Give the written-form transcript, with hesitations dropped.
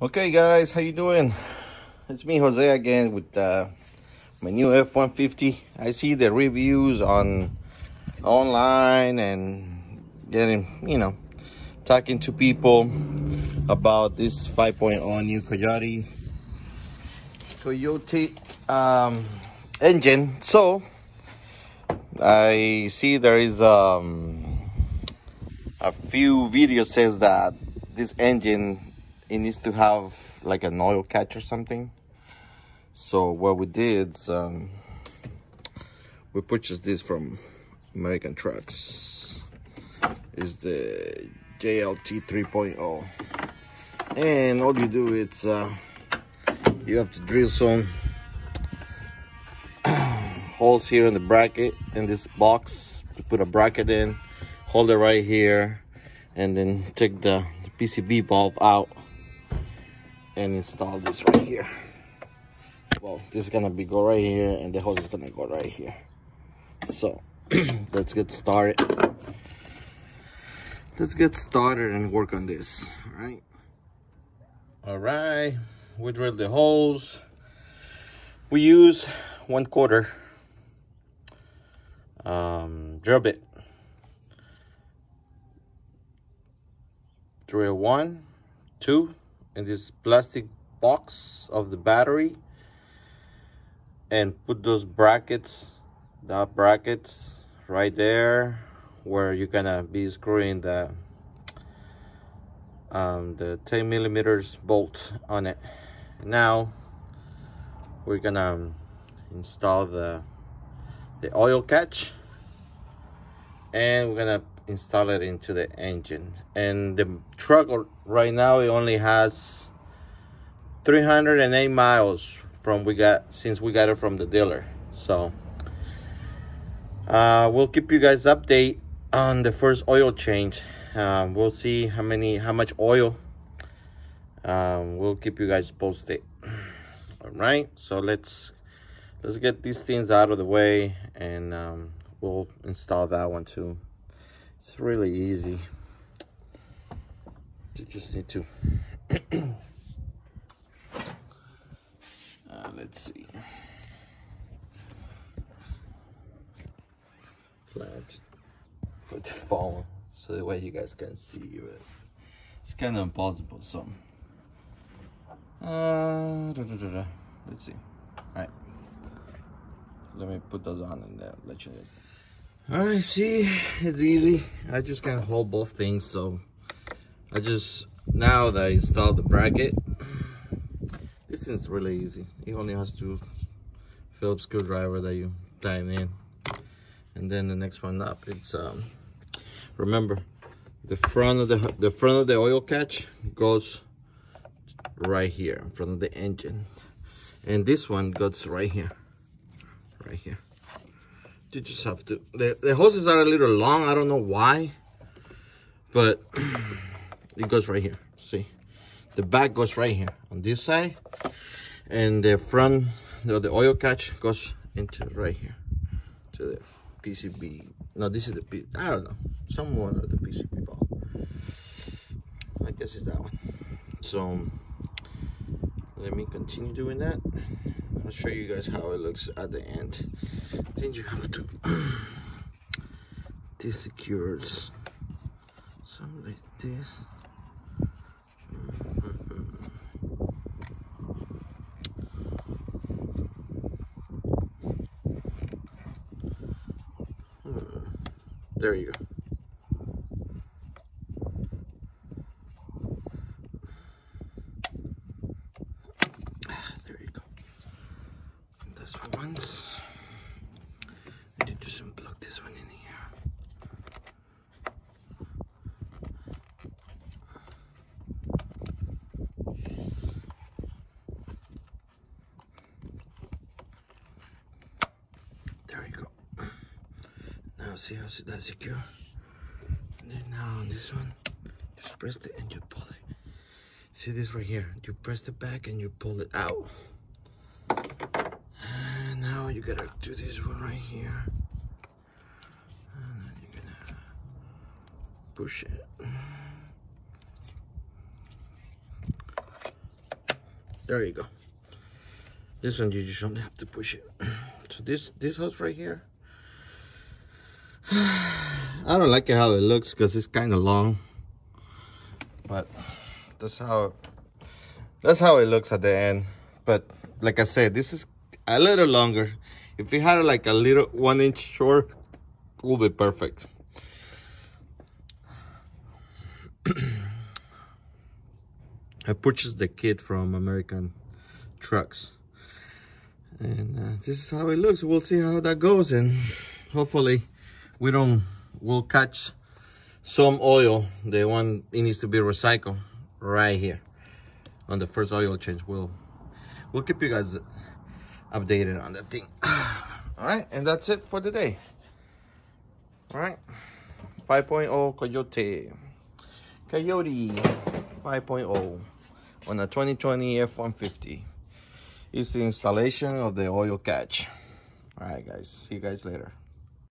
Okay guys, how you doing? It's me Jose again with my new F150. I see the reviews online and getting, talking to people about this 5.0 new coyote engine. So I see there is a few videos says that this engine, it needs to have like an oil catch or something. So what we did is we purchased this from American Trucks. It's the JLT 3.0, and all you do is you have to drill some holes here in the bracket in this box to put a bracket in, hold it right here, and then take the PCB valve out and install this right here. Well, this is gonna go right here, and the hose is gonna go right here. So let's get started. And work on this. All right, we drilled the holes. We use 1/4 drill bit. Drill 1, 2 in this plastic box of the battery, and put those brackets right there where you're gonna be screwing the 10 millimeters bolt on it. Now we're gonna install the oil catch, and we're gonna install it into the engine. And the truck right now, it only has 308 miles since we got it from the dealer. So we'll keep you guys update on the first oil change. We'll see how much oil. We'll keep you guys posted. All right, so let's get these things out of the way, and we'll install that one too. It's really easy. You just need to let's see. Put the phone so the way you guys can see it. It's kind of impossible. So let's see. All right, let me put those on and then let you know. All right, see, it's easy. I just can't hold both things, so now that I installed the bracket, this is really easy. It only has to Phillips screwdriver that you tighten in, and then the next one up, it's remember, the front of the oil catch goes right here in front of the engine, and this one goes right here. You just have to, the hoses are a little long, I don't know why, but it goes right here. See, the back goes right here on this side, and the front, the oil catch goes into right here to the PCB. No, this is the I don't know, somewhere of the PCB ball. I guess it's that one. So let me continue doing that. I'll show you guys how it looks at the end. Then you have to this secures something like this. There you go. There you go. That's once. And you just unplug this one in here. There you go. Now see how that's secure? And then now on this one, just press it and you pull it. See this right here? You press the back and you pull it out. And now you gotta do this one right here. And then you're gonna push it. There you go. This one you just don't have to push it. So this hose right here, I don't like it how it looks because it's kind of long, but that's how it looks at the end. But like I said, this is a little longer. If you had like a little 1 inch short, it will be perfect. I purchased the kit from American Trucks, and this is how it looks. We'll see how that goes, and hopefully we'll catch some oil. The one it needs to be recycled right here on the first oil change. We'll keep you guys updated on that thing. All right, and that's it for today. All right, 5.0 Coyote 5.0 on a 2020 F150 is the installation of the oil catch. All right, guys, see you guys later.